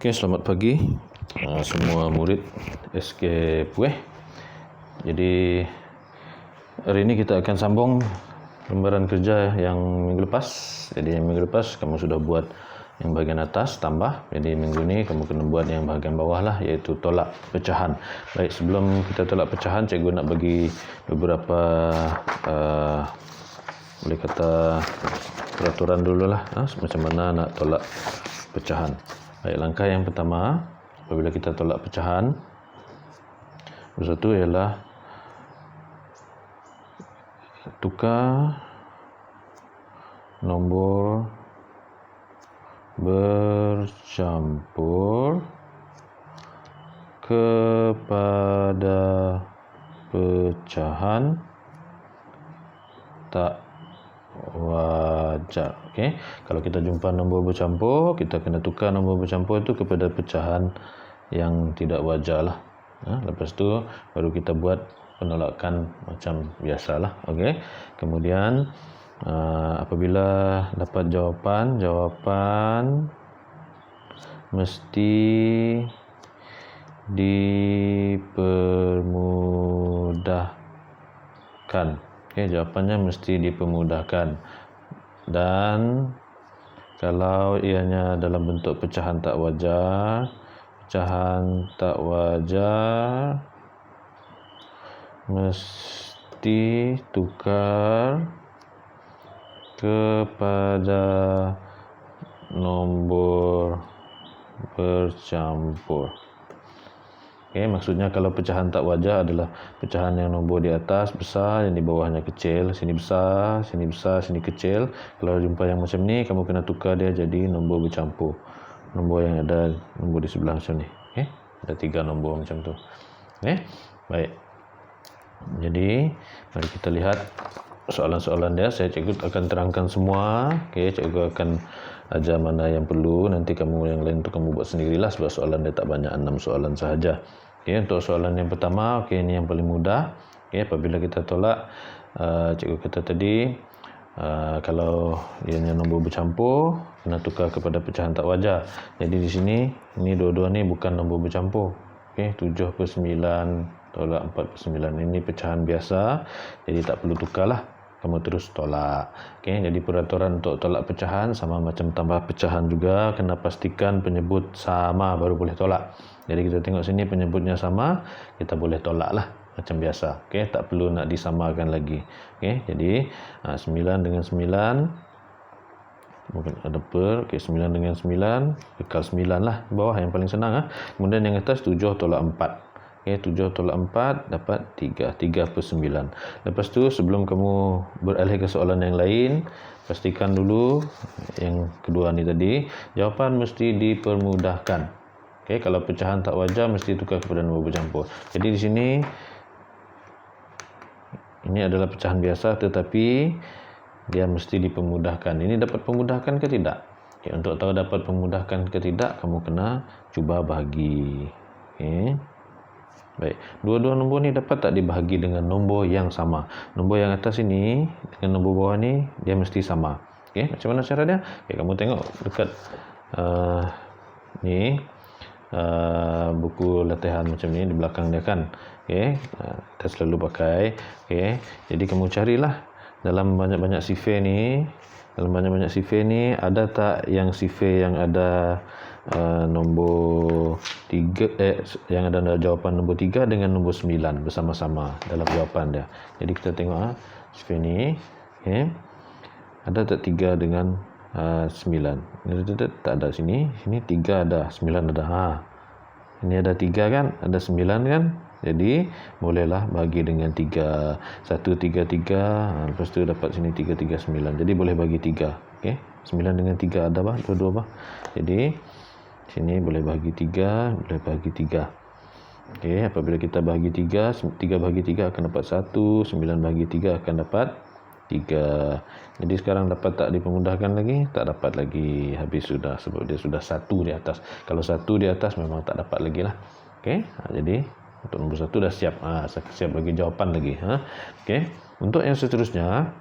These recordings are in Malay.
Okey, selamat pagi semua murid SK Pueh. Jadi hari ini kita akan sambung lembaran kerja yang minggu lepas. Jadi yang minggu lepas kamu sudah buat yang bahagian atas tambah. Jadi minggu ini kamu kena buat yang bahagian bawah lah, iaitu tolak pecahan. Baik, sebelum kita tolak pecahan, cikgu nak bagi beberapa boleh kata peraturan dululah, macam mana nak tolak pecahan. Baik, langkah yang pertama apabila kita tolak pecahan, satu ialah tukar nombor bercampur kepada pecahan tak wajar. Okey, kalau kita jumpa nombor bercampur, kita kena tukar nombor bercampur itu kepada pecahan yang tidak wajar lah. Lepas tu baru kita buat penolakan macam biasalah. Okey, kemudian apabila dapat jawapan mesti dipermudahkan. Okey, jawapannya mesti dipermudahkan. Dan kalau ianya dalam bentuk pecahan tak wajar mesti tukar kepada nombor bercampur. Okey, maksudnya kalau pecahan tak wajar adalah pecahan yang nombor di atas besar, yang di bawahnya kecil, sini besar, sini kecil. Kalau jumpa yang macam ni, kamu kena tukar dia jadi nombor bercampur. Nombor yang ada nombor di sebelah macam ni. Okey, ada 3 nombor macam tu. Okey, baik. Jadi, mari kita lihat soalan-soalan dia. Cikgu akan terangkan semua. Okey, cikgu akan ajar mana yang perlu. Nanti kamu yang lain tu kamu buat sendirilah sebab soalan dia tak banyak, 6 soalan sahaja. Okey, untuk soalan yang pertama, okey, ini yang paling mudah. Okey, apabila kita tolak, cikgu kata tadi, kalau ianya nombor bercampur, kena tukar kepada pecahan tak wajar. Jadi di sini, ini dua-dua ni bukan nombor bercampur. Okey, 7/9 tolak 4/9. Ini pecahan biasa, jadi tak perlu tukarlah. Kamu terus tolak. Okey, jadi peraturan untuk tolak pecahan sama macam tambah pecahan juga, kena pastikan penyebut sama baru boleh tolak. Jadi kita tengok sini penyebutnya sama, kita boleh tolak lah macam biasa. Okey, tak perlu nak disamakan lagi. Okey, jadi 9 dengan 9 mungkin ada per. Okey, 9 dengan 9 kekal 9 lah bawah, yang paling senang. Kemudian yang atas 7 tolak 4. Okey, 7 tolak 4 dapat 3/9. Lepas tu sebelum kamu beralih ke soalan yang lain, pastikan dulu yang kedua ni tadi, jawapan mesti dipermudahkan. Okey, kalau pecahan tak wajar mesti tukar kepada nombor bercampur. Jadi di sini ini adalah pecahan biasa tetapi dia mesti dipermudahkan. Ini dapat pemudahkan ke tidak? Okey, untuk tahu dapat pemudahkan ke tidak, kamu kena cuba bahagi. Okey. Baik, dua-dua nombor ni dapat tak dibahagi dengan nombor yang sama? Nombor yang atas ini dengan nombor bawah ni dia mesti sama. Okey, macam mana cara dia? Okey, kamu tengok dekat ni buku latihan macam ni di belakang dia kan. Okey, kita selalu pakai. Okey, jadi kamu carilah dalam banyak-banyak sifar ni, ada tak yang sifar yang ada nombor 3 yang ada jawapan nombor 3 dengan nombor 9 bersama-sama dalam jawapan dia. Jadi kita tengok sifar ni. Okey, ada tak 3 dengan 9? Tak ada sini. Sini 3 ada, 9 ada. Ini ada 3 kan, ada 9 kan. Jadi bolehlah bagi dengan 3. 1 3 3, lepas tu dapat sini 3 3 9. Jadi boleh bagi 3. Okey, 9 dengan 3 ada bah, dua-dua bah. Jadi sini boleh bagi 3, boleh bagi 3. Okey, apabila kita bagi 3, 3 bagi 3 akan dapat 1, 9 bagi 3 akan dapat 3. Jadi sekarang dapat tak dipermudahkan lagi? Tak dapat lagi, habis sudah sebab dia sudah 1 di atas. Kalau 1 di atas memang tak dapat lagi lah. Okey, jadi untuk nombor 1 dah siap. Siap bagi jawapan lagi. Okey, untuk yang seterusnya,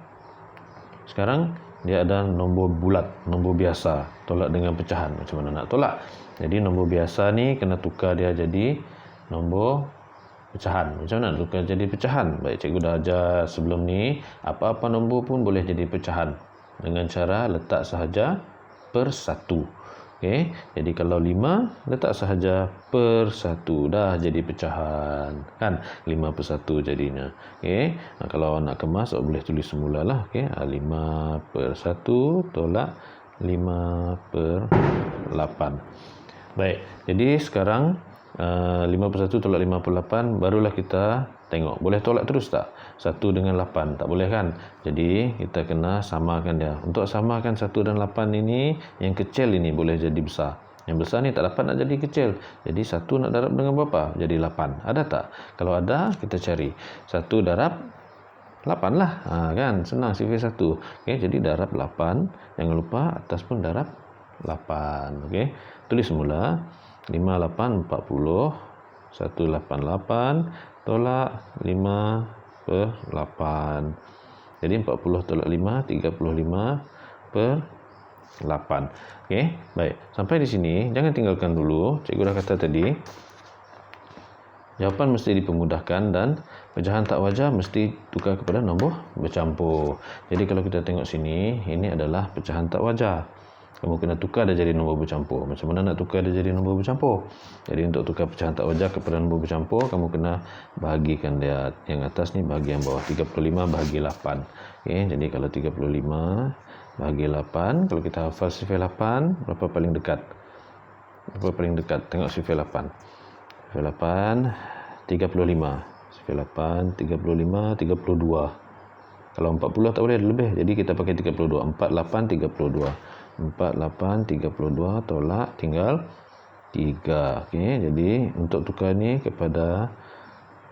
sekarang dia ada nombor bulat, nombor biasa, tolak dengan pecahan. Macam mana nak tolak? Jadi nombor biasa ni kena tukar dia jadi nombor pecahan. Macam mana tukar jadi pecahan? Baik, cikgu dah ajar sebelum ni, apa-apa nombor pun boleh jadi pecahan dengan cara letak sahaja per 1. Okey, jadi kalau 5 letak sahaja per 1, dah jadi pecahan kan, 5 per 1 jadinya. Okey, kalau nak kemas boleh tulis semula lah. Okey, 5 per 1 tolak 5 per 8. Baik, jadi sekarang 5 per 1 tolak 5 per 8, barulah kita tengok boleh tolak terus tak 1 dengan 8, tak boleh kan. Jadi kita kena samakan dia. Untuk samakan 1 dan 8 ini, yang kecil ini boleh jadi besar, yang besar ni tak dapat nak jadi kecil. Jadi 1 nak darab dengan berapa? Jadi 8. Ada tak? Kalau ada, kita cari 1 darab 8 lah, kan senang sifar 1. Okey, jadi darab 8, jangan lupa atas pun darab 8. Okey, tulis semula 5 8 40, 188 tolak 5 per 8. Jadi 40 tolak 5, 35 per 8. Okey, baik. Sampai di sini jangan tinggalkan dulu. Cikgu dah kata tadi, jawapan mesti dipermudahkan dan pecahan tak wajar mesti tukar kepada nombor bercampur. Jadi kalau kita tengok sini, ini adalah pecahan tak wajar. Kamu kena tukar dia jadi nombor bercampur. Macam mana nak tukar dia jadi nombor bercampur? Jadi untuk tukar pecahan tak wajar kepada nombor bercampur, kamu kena bahagikan dia. Yang atas ni bahagi yang bawah. 35 bahagi 8. Okay, jadi kalau 35 bahagi 8, kalau kita hafal sifar 8, berapa paling dekat? Berapa paling dekat? Tengok sifar 8. Sifar 8, 35. Sifar 8, 35, 32. Kalau 40 tak boleh, lebih. Jadi kita pakai 32. 48, 32. 48, 32 tolak tinggal 3. Okey, jadi untuk tukar ni kepada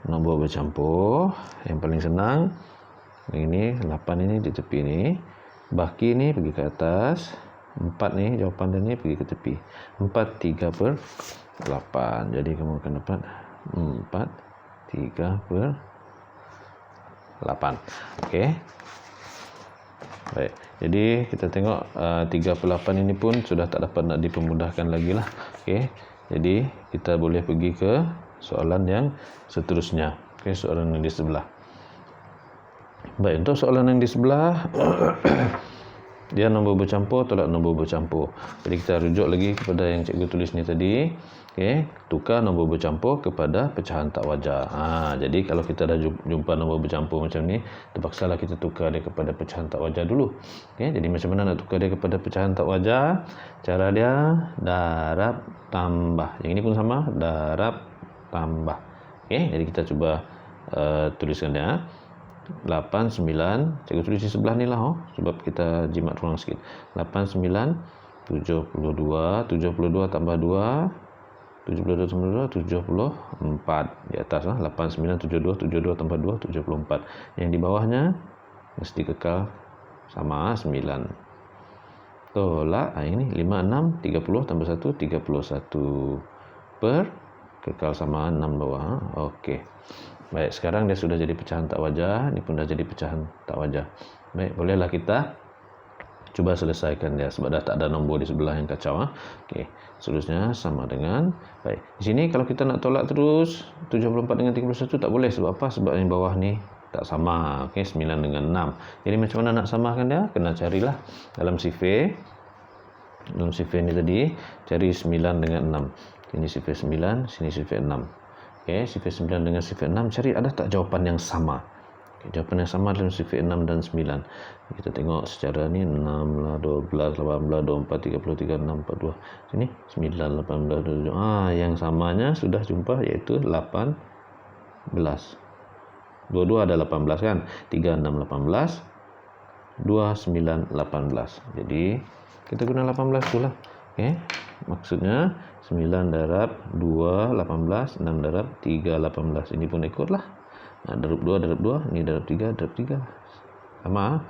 nombor bercampur, yang paling senang, ini 8 ini di tepi ni, baki ni pergi ke atas, 4 ni jawapan dia ni pergi ke tepi. 4 3 per 8. Jadi kamu akan dapat 4 3 per 8. Okey. Baik. Jadi kita tengok 3 per 8 ini pun sudah tak dapat nak dipermudahkan lagi lah. Okey. Jadi kita boleh pergi ke soalan yang seterusnya. Okey, soalan yang di sebelah. Baik, untuk soalan yang di sebelah dia nombor bercampur tolak nombor bercampur. Jadi kita rujuk lagi kepada yang cikgu tulis ni tadi. Okey, tukar nombor bercampur kepada pecahan tak wajar. Jadi kalau kita dah jumpa nombor bercampur macam ni, terpaksalah kita tukar dia kepada pecahan tak wajar dulu. Okey, jadi macam mana nak tukar dia kepada pecahan tak wajar? Cara dia darab tambah. Yang ini pun sama, darab tambah. Okey, jadi kita cuba tuliskan dia. 8 9, cikgu tulis di sebelah ni lah sebab kita jimat ruang sikit. 8 9 72, 72 tambah 2, 72 tambah 2 74 di atas lah. 8 9 72, 72 tambah 2 74. Yang di bawahnya mesti kekal sama 9. Tolak ini 5 6 30 tambah 1 31 per kekal sama 6 bawah. Okey. Baik, sekarang dia sudah jadi pecahan tak wajar. Ini pun dah jadi pecahan tak wajar. Baik, bolehlah kita cuba selesaikan dia sebab dah tak ada nombor di sebelah yang kacau. Okey, seterusnya sama dengan baik. Di sini kalau kita nak tolak terus 74 dengan 31 tak boleh. Sebab apa? Sebab yang bawah ni tak sama. Okey, 9 dengan 6. Jadi macam mana nak samakan dia? Kena carilah dalam sifar. Dalam sifar ni tadi cari 9 dengan 6. Ini sifar 9, sini sifar 6. Okey, sifar 9 dengan sifar 6, cari ada tak jawapan yang sama. Okay, jawapan yang sama dalam sifar 6 dan 9. Kita tengok secara ni 6 lah, 12, 18, 24, 33, 6, 42. Sini 9, 18, 27. Yang samanya sudah jumpa iaitu 18. Dua-dua ada 18 kan? 3, 6, 18. 2, 9, 18. Jadi kita guna 18 tu lah. Okey. Maksudnya 9 darab 2 18, 6 darab 3 18. Ini pun ikutlah. Darab 2 darab 2, ini darab 3 darab 3. Sama.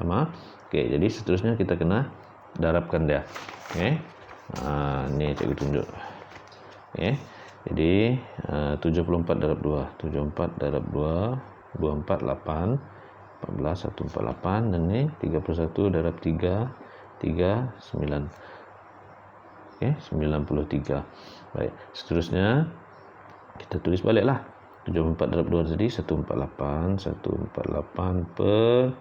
Okey, jadi seterusnya kita kena darabkan dia. Okey. Ni cikgu tunjuk. Okey. Jadi 74 darab 2, 74 darab 2, 24 8, 14, 148, dan ini 31 darab 3, 39. Okey, 93. Baik, seterusnya kita tulis baliklah. 74 darab 2 tadi 148, 148 per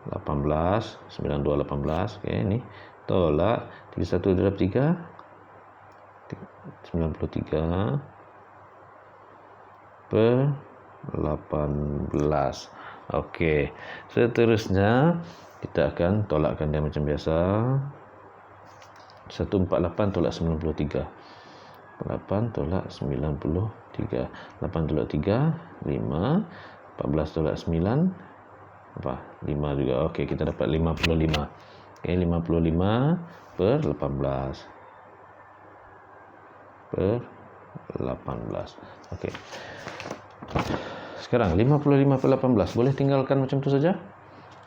18, 92 18. Okey, ni tolak 31 darab 3 93 per 18. Okey, seterusnya kita akan tolakkan dia macam biasa. 148 tolak 93. 8 tolak 93. 8 tolak 3, 5. 14 tolak 9, apa? 5 juga. Okey, kita dapat 55. Okey, 55 per 18. Per 18. Okey. Sekarang 55 per 18 boleh tinggalkan macam tu saja?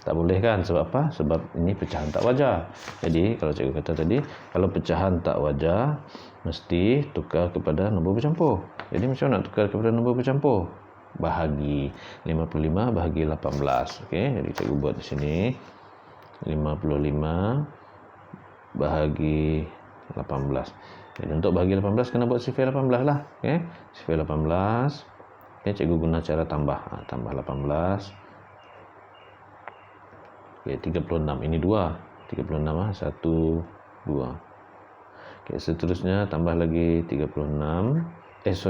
Tak boleh kan? Sebab apa? Sebab ini pecahan tak wajar. Jadi kalau cikgu kata tadi, kalau pecahan tak wajar mesti tukar kepada nombor bercampur. Jadi macam mana nak tukar kepada nombor bercampur? Bahagi 55 bahagi 18. Okey, jadi cikgu buat di sini 55 bahagi 18. Jadi untuk bahagi 18 kena buat sifar 18 lah. Okey, sifar 18. Okey, cikgu guna cara tambah. Tambah 18. Okey, 36. Ini 2. 36 1 2. Okey, seterusnya tambah lagi 36. 18.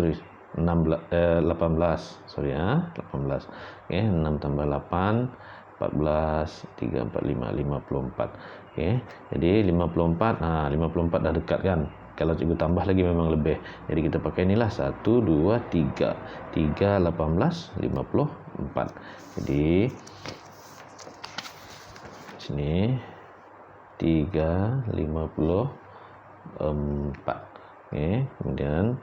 Sorry 18. Okey, 6 tambah 8 14 3 4 5 54. Okey, jadi 54. 54 dah dekat kan? Kalau cikgu tambah lagi memang lebih. Jadi kita pakai inilah 1 2 3. 3 18 54. Jadi sini 3 54. Okey, kemudian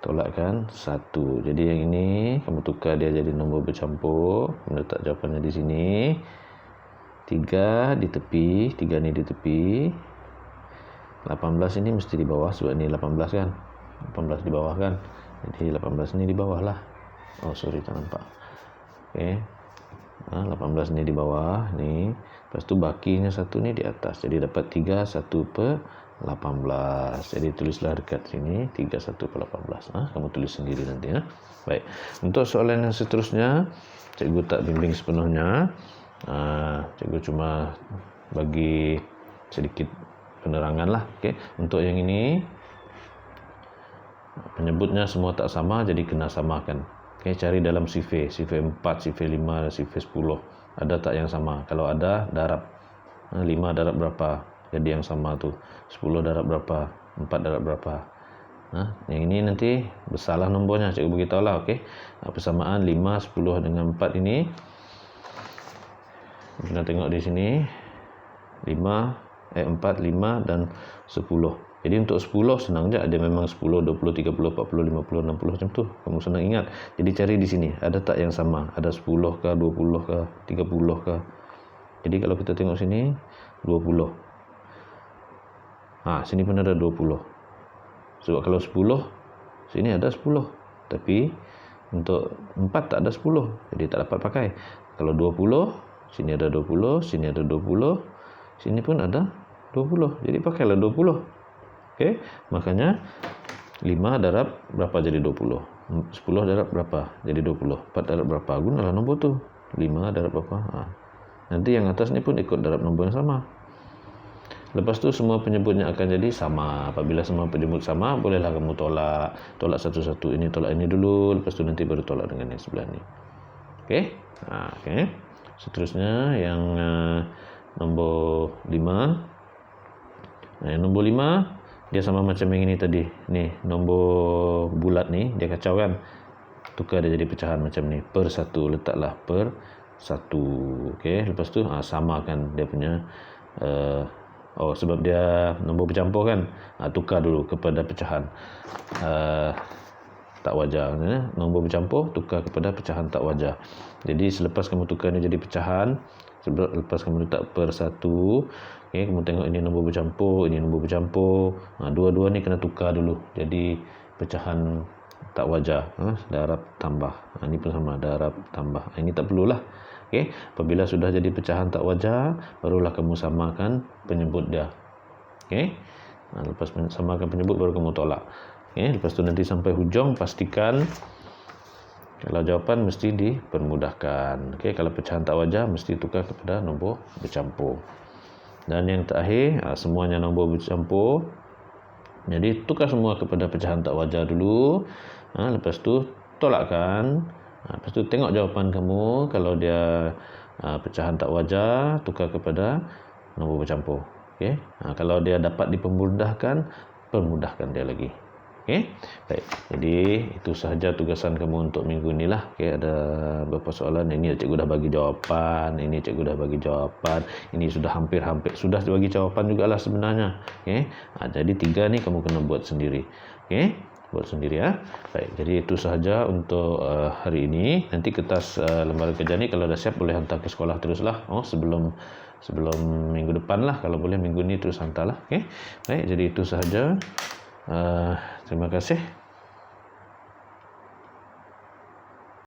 tolakkan 1. Jadi yang ini kamu tukar dia jadi nombor bercampur. Kamu letak jawapannya di sini. 3 di tepi, 3 ni di tepi. 18 ini mesti di bawah sebab ni 18 kan. 18 di bawah kan. Jadi 18 ni di bawah lah. Oh sorry tak nampak. Okey. 18 ni di bawah ni. Lepas tu bakinya 1 ni di atas. Jadi dapat 3 1 per 18. Jadi tulislah dekat sini 3 1 per 18. Kamu tulis sendiri nanti ya. Baik. Untuk soalan yang seterusnya cikgu tak bimbing sepenuhnya. Cikgu cuma bagi sedikit penerangan lah. Okey. Untuk yang ini penyebutnya semua tak sama jadi kena samakan. Okey, cari dalam sifar 4, sifar 5, sifar 10. Ada tak yang sama? Kalau ada, darab. 5 darab berapa? Jadi yang sama tu. 10 darab berapa? 4 darab berapa? Yang ini nanti besarlah nombornya. Cikgu beritahu lah. Okey. Persamaan 5, 10 dengan 4 ini. Kita tengok di sini. 4, 5 dan 10. Jadi untuk 10 senang je. Dia memang 10, 20, 30, 40, 50, 60 macam tu. Kamu senang ingat. Jadi cari di sini. Ada tak yang sama? Ada 10 ke, 20 ke, 30 ke? Jadi kalau kita tengok sini 20. Sini pun ada 20. Sebab kalau 10, sini ada 10. Tapi untuk 4 tak ada 10. Jadi tak dapat pakai. Kalau 20, sini ada 20, sini ada 20, sini pun ada 20. Jadi pakailah 20. Okey, makanya 5 darab berapa jadi 20? 10 darab berapa jadi 20? 4 darab berapa? Gunalah nombor tu. 5 darab berapa? Nanti yang atas ni pun ikut darab nombor yang sama. Lepas tu semua penyebutnya akan jadi sama. Apabila semua penyebut sama, bolehlah kamu tolak satu-satu. Ini tolak ini dulu, lepas tu nanti baru tolak dengan yang sebelah ni. Okey? Okey. Seterusnya yang nombor 5. Yang nombor 5 dia sama macam yang ini tadi. Ni nombor bulat ni dia kacau kan. Tukar dia jadi pecahan macam ni. Per 1 letaklah per 1. Okey, lepas tu samakan dia punya sebab dia nombor bercampur kan. Tukar dulu kepada pecahan tak wajar. Nombor bercampur tukar kepada pecahan tak wajar. Jadi selepas kamu tukar ni jadi pecahan, lepas kamu letak per 1, okey, kamu tengok ini nombor bercampur, ini nombor bercampur. Dua-dua ni kena tukar dulu. Jadi pecahan tak wajar. Darab tambah. Ini pun sama, darab tambah. Ini tak perlulah. Okey, apabila sudah jadi pecahan tak wajar, barulah kamu samakan penyebut dia. Okey. Lepas samakan penyebut baru kamu tolak. Okey, lepas tu nanti sampai hujung pastikan kalau jawapan mesti dipermudahkan. Okey, kalau pecahan tak wajar mesti tukar kepada nombor bercampur. Dan yang terakhir, semuanya nombor bercampur. Jadi tukar semua kepada pecahan tak wajar dulu. Lepas tu tolakkan. Lepas tu tengok jawapan kamu. Kalau dia pecahan tak wajar, tukar kepada nombor bercampur. Okey. Kalau dia dapat dipermudahkan, permudahkan dia lagi. Okey. Baik. Jadi itu sahaja tugasan kamu untuk minggu ni lah. Okey, ada beberapa soalan. Ini cikgu dah bagi jawapan, ini cikgu dah bagi jawapan, ini sudah hampir-hampir sudah bagi jawapan jugalah sebenarnya. Okey. Jadi 3 ni kamu kena buat sendiri. Okey. Buat sendiri ya. Baik, jadi itu sahaja untuk hari ini. Nanti kertas lembaran kerja ni kalau dah siap boleh hantar ke sekolah teruslah. Sebelum minggu depan lah, kalau boleh minggu ni terus hantarlah. Okey. Baik, jadi itu sahaja. Terima kasih.